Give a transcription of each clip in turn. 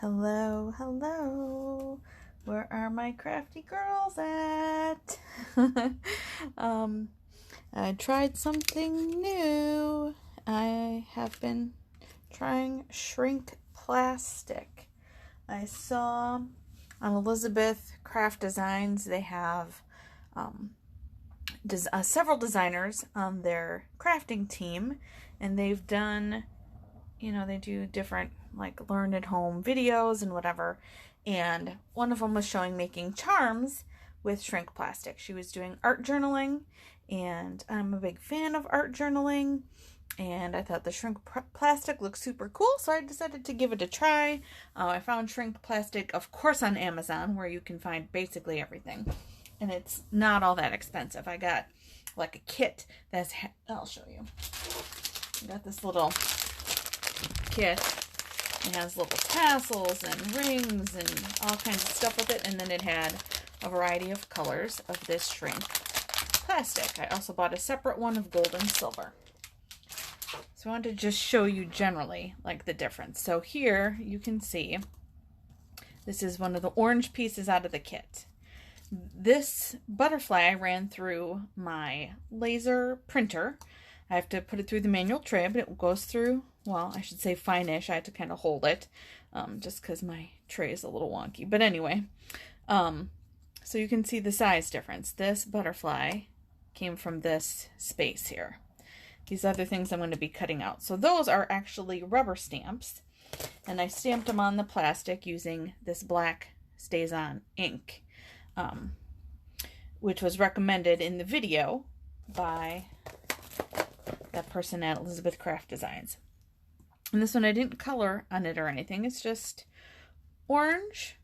Hello, hello. Where are my crafty girls at? um, I tried something new. I have been trying shrink plastic. I saw on Elizabeth Craft Designs they have several designers on their crafting team, and they've done, they do different like learn at home videos and whatever. And one of them was showing making charms with shrink plastic. She was doing art journaling, and I'm a big fan of art journaling. And I thought the shrink plastic looked super cool, so I decided to give it a try. I found shrink plastic, of course, on Amazon, where you can find basically everything. And it's not all that expensive. I got like a kit that's, I'll show you. I got this little kit. It has little tassels and rings and all kinds of stuff with it. And then it had a variety of colors of this shrink plastic. I also bought a separate one of gold and silver. So I wanted to just show you generally like the difference. So here you can see this is one of the orange pieces out of the kit. This butterfly I ran through my laser printer. I have to put it through the manual tray, but it goes through, well, I should say fine-ish. I had to kind of hold it just because my tray is a little wonky. But anyway, so you can see the size difference. This butterfly came from this space here. These other things I'm going to be cutting out. So those are actually rubber stamps, and I stamped them on the plastic using this black StazOn ink, which was recommended in the video by that person at Elizabeth Craft Designs. And this one I didn't color on it or anything. It's just orange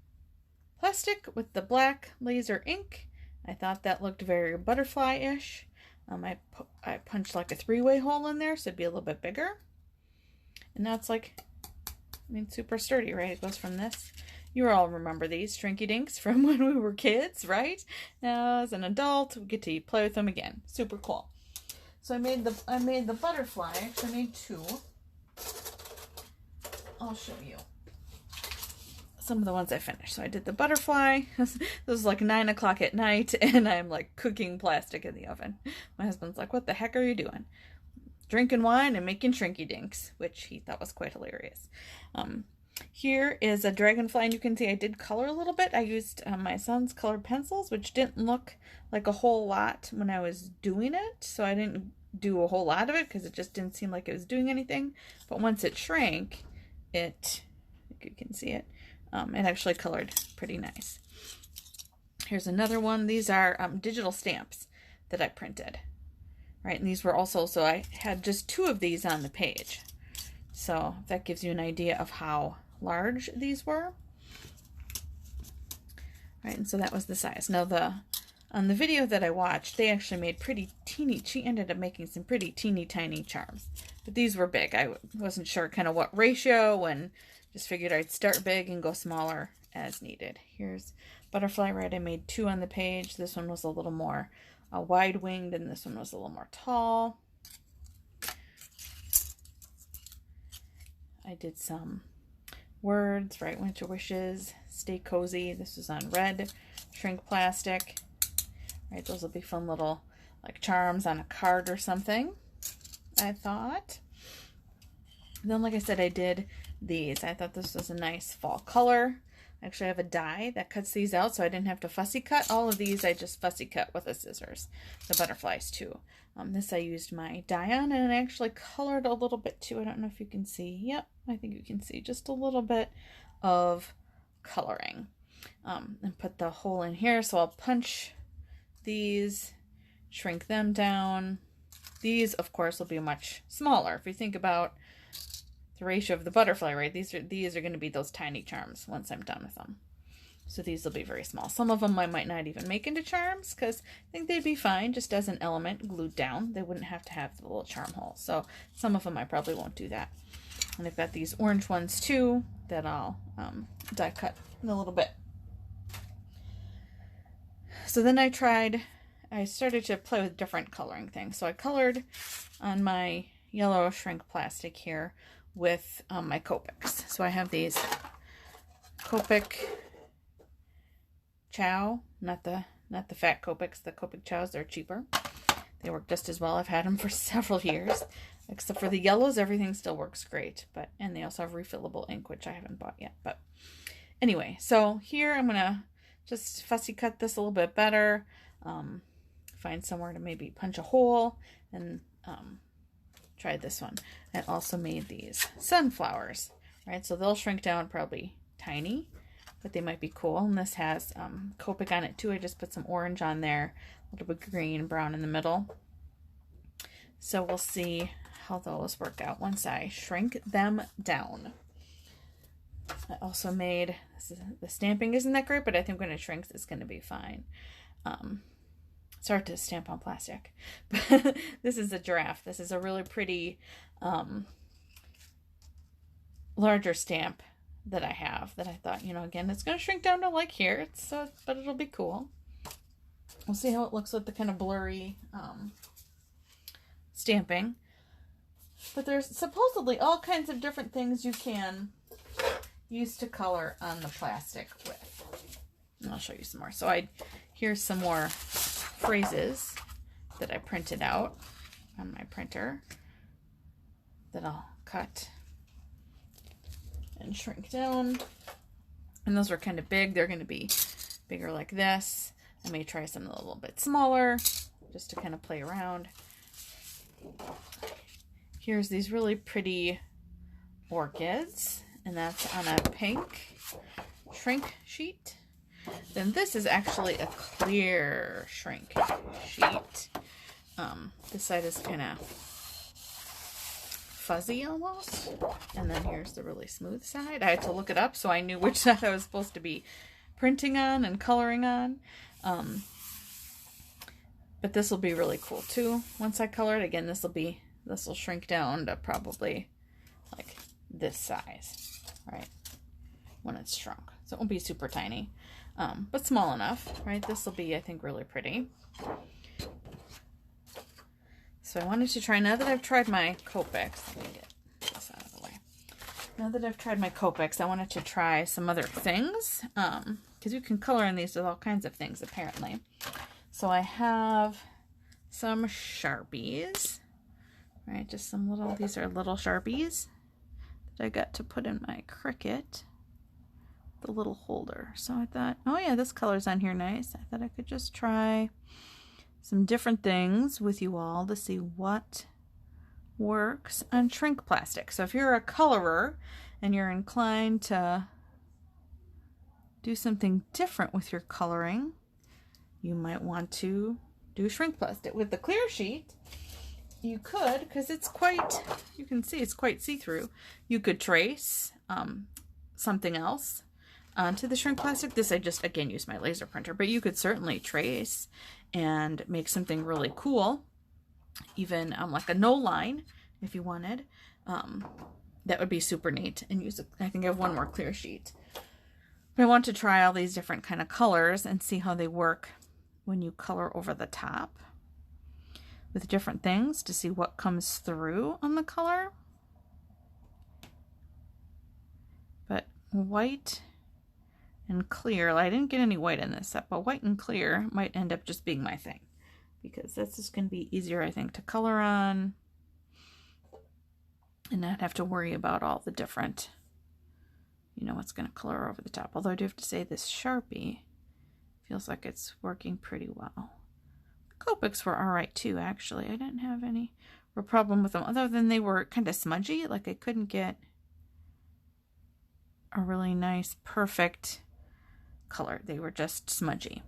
plastic with the black laser ink. I thought that looked very butterfly-ish. I punched like a 3-way hole in there so it'd be a little bit bigger. And now it's like, super sturdy, right? It goes from this. You all remember these Shrinky Dinks from when we were kids, right? Now as an adult, we get to play with them again. Super cool. So I made the butterfly. Actually, I made 2. I'll show you some of the ones I finished. So I did the butterfly. This was like 9 o'clock at night, and I'm like cooking plastic in the oven. My husband's like, "What the heck are you doing?" Drinking wine and making Shrinky Dinks, which he thought was quite hilarious. Here is a dragonfly, and you can see I did color a little bit. I used my son's colored pencils, which didn't look like a whole lot when I was doing it, so I didn't do a whole lot of it because it just didn't seem like it was doing anything. But once it shrank, I think you can see it, it actually colored pretty nice. Here's another one. These are digital stamps that I printed, right? And these were also, so I had just 2 of these on the page. So that gives you an idea of how large these were. Right, and so that was the size. Now on the video that I watched, they actually made pretty teeny, she ended up making some pretty teeny tiny charms. But these were big. I wasn't sure kind of what ratio, and just figured I'd start big and go smaller as needed. Here's Butterfly Red. I made 2 on the page. This one was a little more wide-winged, and this one was a little more tall. I did some words, right? Winter wishes, stay cozy. This was on red shrink plastic. Right, those will be fun little like charms on a card or something, I thought. Then, like I said, I did these. I thought this was a nice fall color. Actually, I have a die that cuts these out, so I didn't have to fussy cut. All of these I just fussy cut with the scissors. The butterflies too. This I used my die on, and I actually colored a little bit too. I don't know if you can see. Yep, I think you can see just a little bit of coloring. And put the hole in here, so I'll punch these, shrink them down. These, of course, will be much smaller. If you think about the ratio of the butterfly, right? These are going to be those tiny charms once I'm done with them. So these will be very small. Some of them I might not even make into charms because I think they'd be fine just as an element glued down. They wouldn't have to have the little charm hole. So some of them I probably won't do that. And I've got these orange ones too that I'll die cut in a little bit. So then I started to play with different coloring things. So I colored on my yellow shrink plastic here with my Copics. So I have these Copic Chow, not the fat Copics, the Copic Chows. They're cheaper. They work just as well. I've had them for several years. Except for the yellows, everything still works great. And they also have refillable ink, which I haven't bought yet. But anyway, so here I'm going to just fussy cut this a little bit better. Find somewhere to maybe punch a hole and try this one. I also made these sunflowers, right? So they'll shrink down probably tiny, but they might be cool. And this has Copic on it too. I just put some orange on there, a little bit green, brown in the middle. So we'll see how those work out once I shrink them down. I also made, the stamping isn't that great, but I think when it shrinks, it's going to be fine. It's hard to stamp on plastic. But this is a giraffe. This is a really pretty larger stamp that I have that I thought, again, it's going to shrink down to like here. But it'll be cool. We'll see how it looks with the kind of blurry stamping. But there's supposedly all kinds of different things you can use to color on the plastic with. And I'll show you some more. So here's some more phrases that I printed out on my printer that I'll cut and shrink down. And those were kind of big. They're going to be bigger like this. I may try some a little bit smaller just to kind of play around. Here's these really pretty orchids, and that's on a pink shrink sheet. Then this is actually a clear shrink sheet. This side is kind of fuzzy almost. And then here's the really smooth side. I had to look it up so I knew which side I was supposed to be printing on and coloring on. But this will be really cool too. Once I color it, again, this will shrink down to probably like this size, right? When it's shrunk. So it won't be super tiny, but small enough, right? This will be, I think, really pretty. So I wanted to try, now that I've tried my Copics, let me get this out of the way. Now that I've tried my Copics, I wanted to try some other things, because you can color in these with all kinds of things, apparently. So I have some Sharpies, right? Just some little, these are little Sharpies that I got to put in my Cricut, the little holder. So I thought, oh yeah, this color's on here nice. I thought I could just try some different things with you all to see what works on shrink plastic. So if you're a colorer and you're inclined to do something different with your coloring, you might want to do shrink plastic. With the clear sheet, you could, because it's quite, you can see it's quite see-through. You could trace something else onto the shrink plastic. This I just, again, use my laser printer, but you could certainly trace and make something really cool. Even like a no line, if you wanted. That would be super neat. And use, I think I have one more clear sheet. But I want to try all these different kind of colors and see how they work when you color over the top with different things to see what comes through on the color. But white and clear, I didn't get any white in this set, but white and clear might end up just being my thing, because this is going to be easier, I think, to color on and not have to worry about all the different, what's going to color over the top. Although I do have to say this Sharpie feels like it's working pretty well. The Copics were all right too, actually. I didn't have any problem with them, other than they were kind of smudgy. Like I couldn't get a really nice, perfect color. They were just smudgy.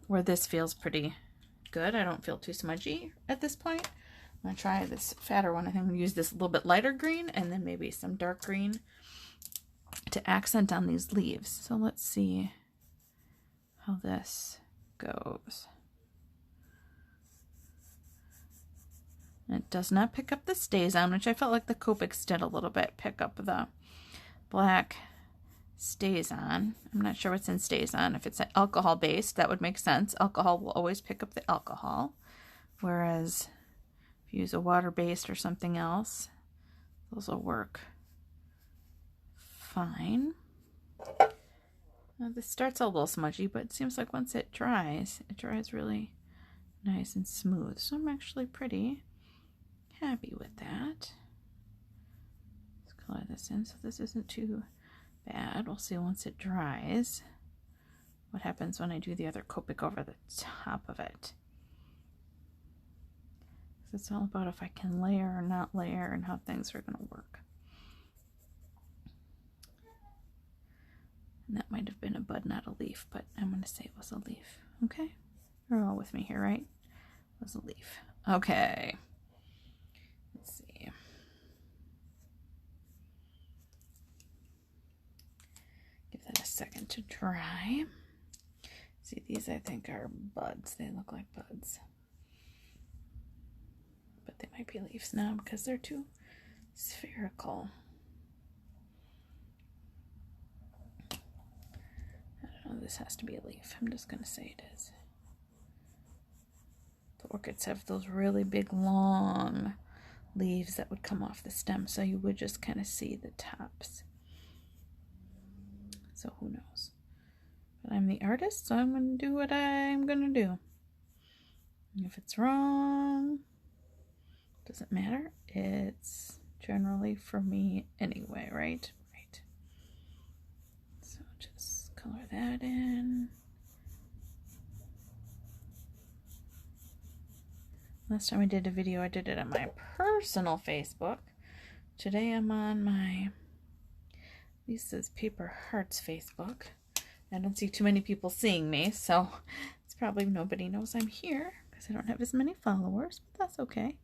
Where this feels pretty good. I don't feel too smudgy at this point. I'm going to try this fatter one. I think I'm going to use this a little bit lighter green and then maybe some dark green to accent on these leaves. So let's see how this goes. It does not pick up the StazOn, which I felt like the Copics did a little bit pick up the black StazOn. I'm not sure what's in StazOn. If it's alcohol based, that would make sense. Alcohol will always pick up the alcohol, whereas if you use a water based or something else, those will work fine. This starts a little smudgy, but it seems like once it dries really nice and smooth. So I'm actually pretty happy with that. Let's color this in so this isn't too bad. We'll see once it dries what happens when I do the other Copic over the top of it. It's all about if I can layer or not layer and how things are going to work. And that might have been a bud, not a leaf, but I'm going to say it was a leaf. Okay? You're all with me here, right? It was a leaf. Okay. Let's see. Give that a second to dry. See, these I think are buds. They look like buds. But they might be leaves now because they're too spherical. I don't know, this has to be a leaf. I'm just going to say it is. The orchids have those really big, long leaves that would come off the stem, so you would just kind of see the tops. So who knows? But I'm the artist, so I'm going to do what I'm going to do. And if it's wrong, doesn't matter. It's generally for me anyway, right? Right. So just color that in. Last time I did a video, I did it on my personal Facebook. Today I'm on my Lisa's Paper Hearts Facebook. I don't see too many people seeing me, so it's probably nobody knows I'm here because I don't have as many followers, but that's okay.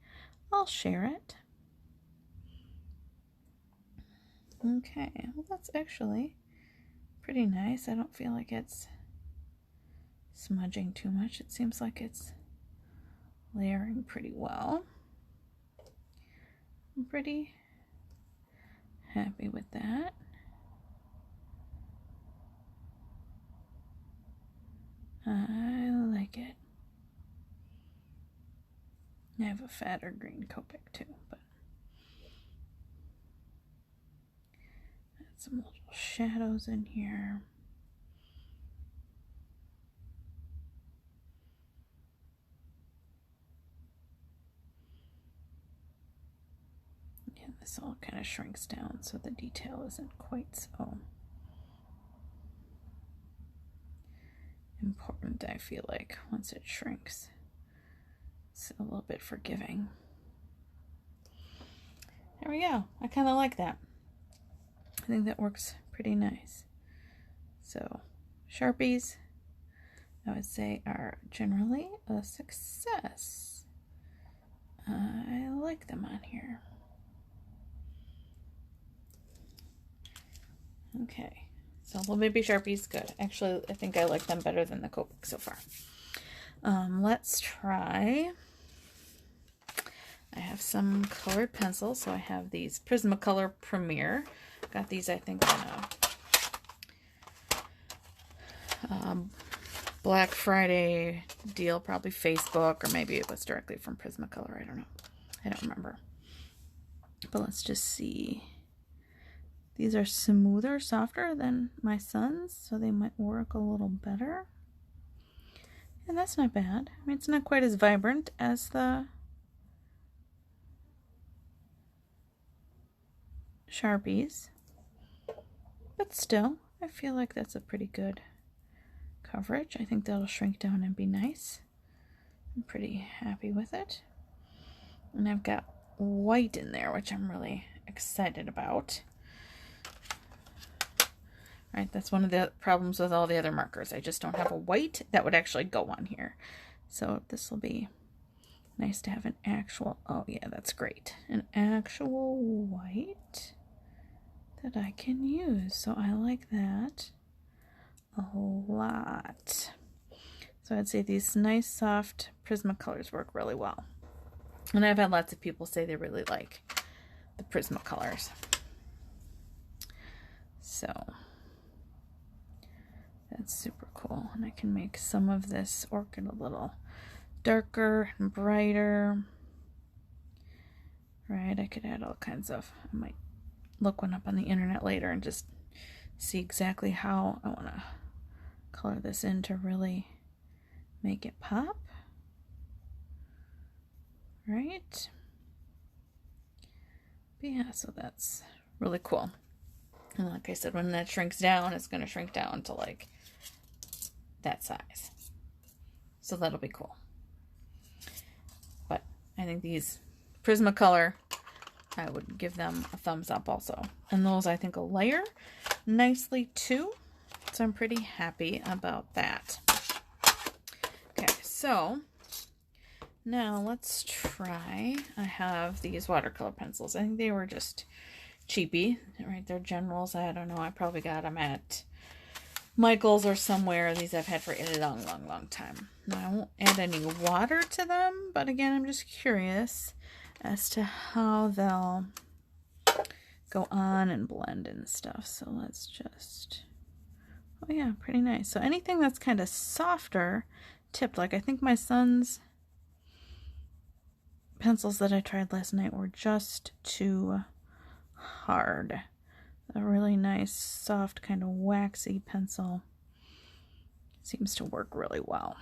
I'll share it. Okay, well that's actually pretty nice. I don't feel like it's smudging too much. It seems like it's layering pretty well. I'm pretty happy with that. I like it. I have a fatter green Copic too, but add some little shadows in here. And this all kind of shrinks down so the detail isn't quite so important, I feel like, once it shrinks. It's a little bit forgiving. There we go. I kind of like that. I think that works pretty nice. So, Sharpies, I would say, are generally a success. I like them on here. Okay. So, Little Baby Sharpies, good. Actually, I think I like them better than the Copic so far. Let's try. I have some colored pencils, so I have these Prismacolor Premier. Got these, I think, on a Black Friday deal, probably Facebook, or maybe it was directly from Prismacolor. I don't know. I don't remember. But let's just see. These are smoother, softer than my son's, so they might work a little better. And that's not bad. I mean, it's not quite as vibrant as the Sharpies, but still, I feel like that's a pretty good coverage. I think that'll shrink down and be nice. I'm pretty happy with it. And I've got white in there, which I'm really excited about. Right, that's one of the problems with all the other markers. I just don't have a white that would actually go on here. So this will be nice to have an actual, oh yeah, that's great. An actual white that I can use. So I like that a lot. So I'd say these nice soft Prismacolors work really well. And I've had lots of people say they really like the Prismacolors. So that's super cool. And I can make some of this orchid a little darker and brighter. Right, I could add all kinds of, I might look one up on the internet later and just see exactly how I want to color this in to really make it pop. Right? But yeah, so that's really cool. And like I said, when that shrinks down, it's going to shrink down to like that size. So that'll be cool. But I think these Prismacolor, I would give them a thumbs up also. And those I think will layer nicely too. So I'm pretty happy about that. Okay, so now let's try, I have these watercolor pencils. I think they were just cheapy, right? They're Generals. I don't know. I probably got them at Michael's or somewhere. These I've had for a long, long, long time. Now, I won't add any water to them, but again, I'm just curious as to how they'll go on and blend and stuff. So let's just, oh yeah, pretty nice. So anything that's kind of softer tipped, like I think my son's pencils that I tried last night were just too hard. A really nice, soft, kind of waxy pencil seems to work really well.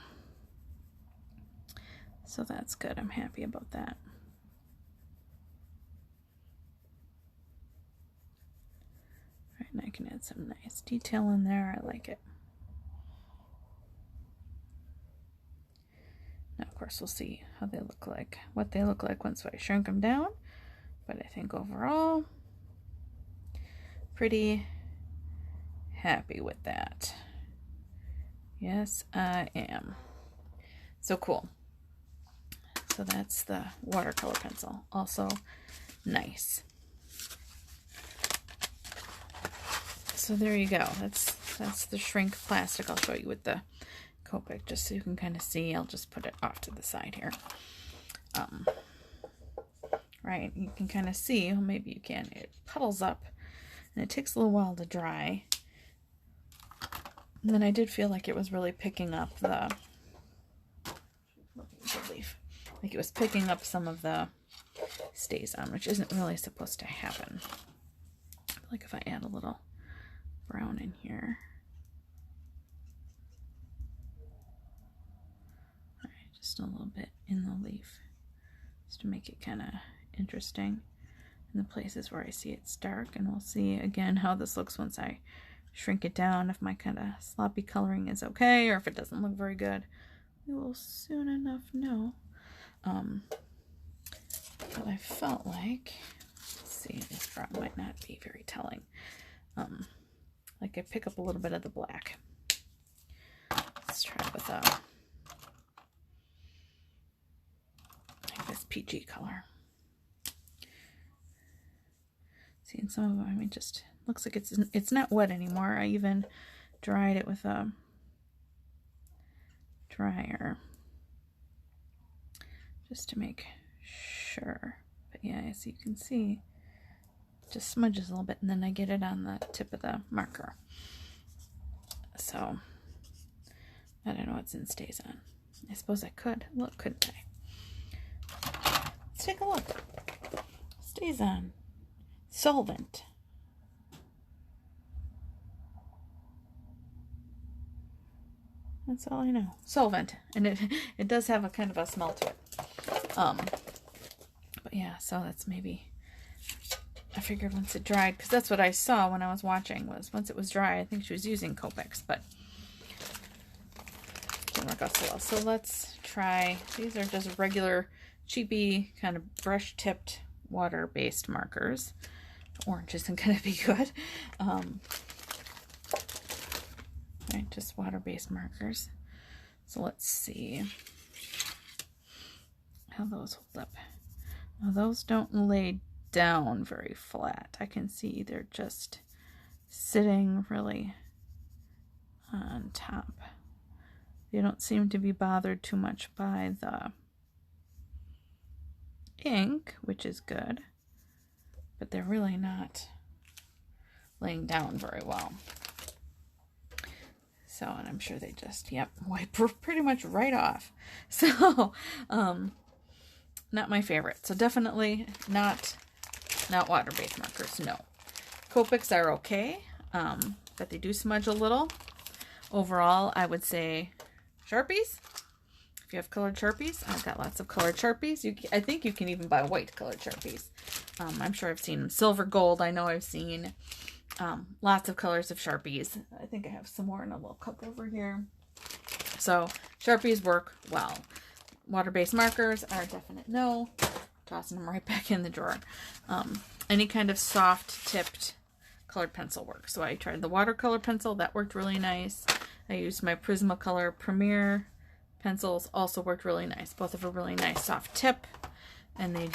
So that's good. I'm happy about that. All right, and I can add some nice detail in there. I like it. Now, of course, we'll see how they look like, what they look like once I shrink them down. But I think overall, pretty happy with that. Yes, I am. So cool. So that's the watercolor pencil. Also nice. So there you go. That's the shrink plastic. I'll show you with the Copic just so you can kind of see. I'll just put it off to the side here. Right, you can kind of see, well, maybe you can, it puddles up and it takes a little while to dry. And then I did feel like it was really picking up the leaf. Like it was picking up some of the StazOn, which isn't really supposed to happen. Like if I add a little brown in here. All right, just a little bit in the leaf, just to make it kind of interesting in the places where I see it's dark. And we'll see again how this looks once I shrink it down, if my kind of sloppy coloring is okay or if it doesn't look very good. We will soon enough know. But I felt like, let's see, this brown might not be very telling. Like I pick up a little bit of the black. Let's try with like this peachy color. See, in some of them, I mean, just looks like it's not wet anymore. I even dried it with a dryer just to make sure. But yeah, as you can see, it just smudges a little bit, and then I get it on the tip of the marker. So I don't know what's in StazOn. I suppose I could look, couldn't I? Let's take a look. StazOn solvent. That's all I know. Solvent. And it does have a kind of a smell to it. But yeah, so that's maybe, I figured once it dried, because that's what I saw when I was watching, was once it was dry, I think she was using Copics, but didn't work out so well. So let's try, these are just regular cheapy kind of brush tipped water-based markers. Orange isn't going to be good. Right, just water-based markers. So let's see how those hold up. Now those don't lay down very flat. I can see they're just sitting really on top. They don't seem to be bothered too much by the ink, which is good, but they're really not laying down very well. So, and I'm sure they just, yep, wipe pretty much right off. So, not my favorite. So definitely not water-based markers, no. Copics are okay, but they do smudge a little overall, I would say Sharpies. If you have colored Sharpies, I've got lots of colored Sharpies. I think you can even buy white colored Sharpies. I'm sure I've seen silver, gold. I know I've seen lots of colors of Sharpies. I think I have some more in a little cup over here. So Sharpies work well. Water-based markers are a definite no. Tossing them right back in the drawer. Any kind of soft tipped colored pencil works. So I tried the watercolor pencil. That worked really nice. I used my Prismacolor Premier pencils. Also worked really nice. Both have a really nice soft tip. And they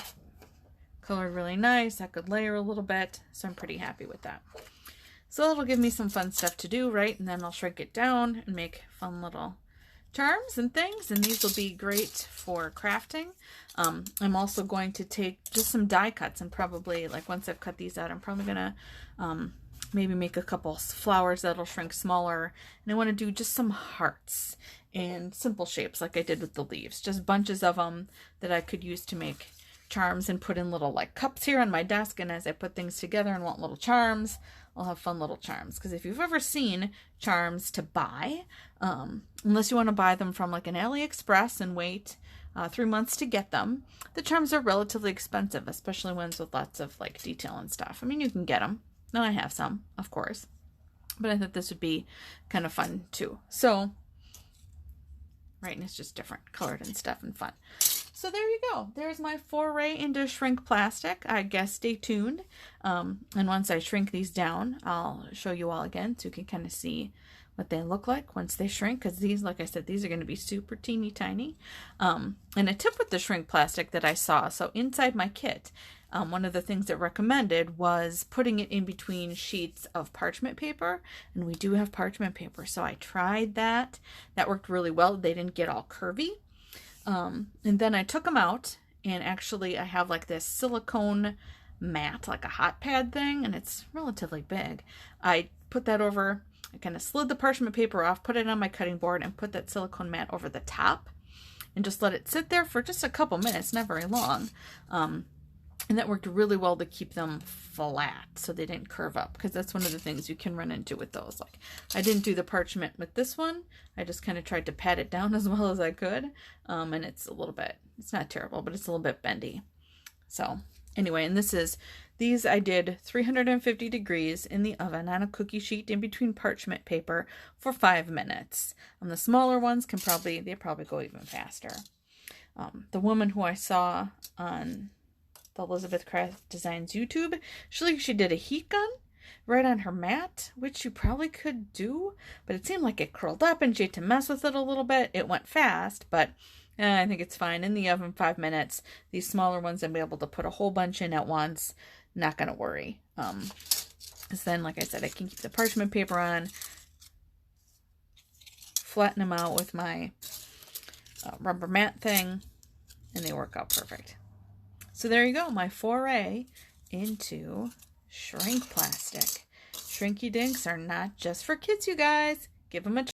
colored really nice. I could layer a little bit. So I'm pretty happy with that. So that'll give me some fun stuff to do, right? And then I'll shrink it down and make fun little charms and things. And these will be great for crafting. I'm also going to take just some die cuts and probably, like, once I've cut these out, I'm probably going to maybe make a couple flowers that'll shrink smaller. And I want to do just some hearts and simple shapes like I did with the leaves. Just bunches of them that I could use to make charms and put in little, like, cups here on my desk. And as I put things together and want little charms, I'll have fun little charms. Because if you've ever seen charms to buy, unless you want to buy them from like an AliExpress and wait 3 months to get them, the charms are relatively expensive, especially ones with lots of like detail and stuff. I mean, you can get them. Now I have some, of course, but I thought this would be kind of fun too. So, right, and it's just different colored and stuff and fun. So there you go. There's my foray into shrink plastic. I guess stay tuned. And once I shrink these down, I'll show you all again so you can kind of see what they look like once they shrink. Because these, like I said, these are going to be super teeny tiny. And a tip with the shrink plastic that I saw. So inside my kit, one of the things that recommended was putting it in between sheets of parchment paper. And we do have parchment paper. So I tried that. That worked really well. They didn't get all curvy. And then I took them out, and actually I have like this silicone mat, like a hot pad thing, and it's relatively big. I put that over, I kind of slid the parchment paper off, put it on my cutting board, and put that silicone mat over the top, and just let it sit there for just a couple minutes, not very long. And that worked really well to keep them flat so they didn't curve up, because that's one of the things you can run into with those. Like, I didn't do the parchment with this one. I just kind of tried to pat it down as well as I could. And it's a little bit, it's not terrible, but it's a little bit bendy. So anyway, and these I did 350 degrees in the oven on a cookie sheet in between parchment paper for 5 minutes. The smaller ones they probably go even faster. The woman who I saw on the Elizabeth Craft Designs YouTube, she did a heat gun right on her mat, which you probably could do, but it seemed like it curled up and she had to mess with it a little bit. It went fast, but I think it's fine. In the oven, 5 minutes. These smaller ones, I'll be able to put a whole bunch in at once. Not going to worry. Because then, like I said, I can keep the parchment paper on, flatten them out with my rubber mat thing, and they work out perfect. So there you go, my foray into shrink plastic. Shrinky dinks are not just for kids, you guys. Give them a try.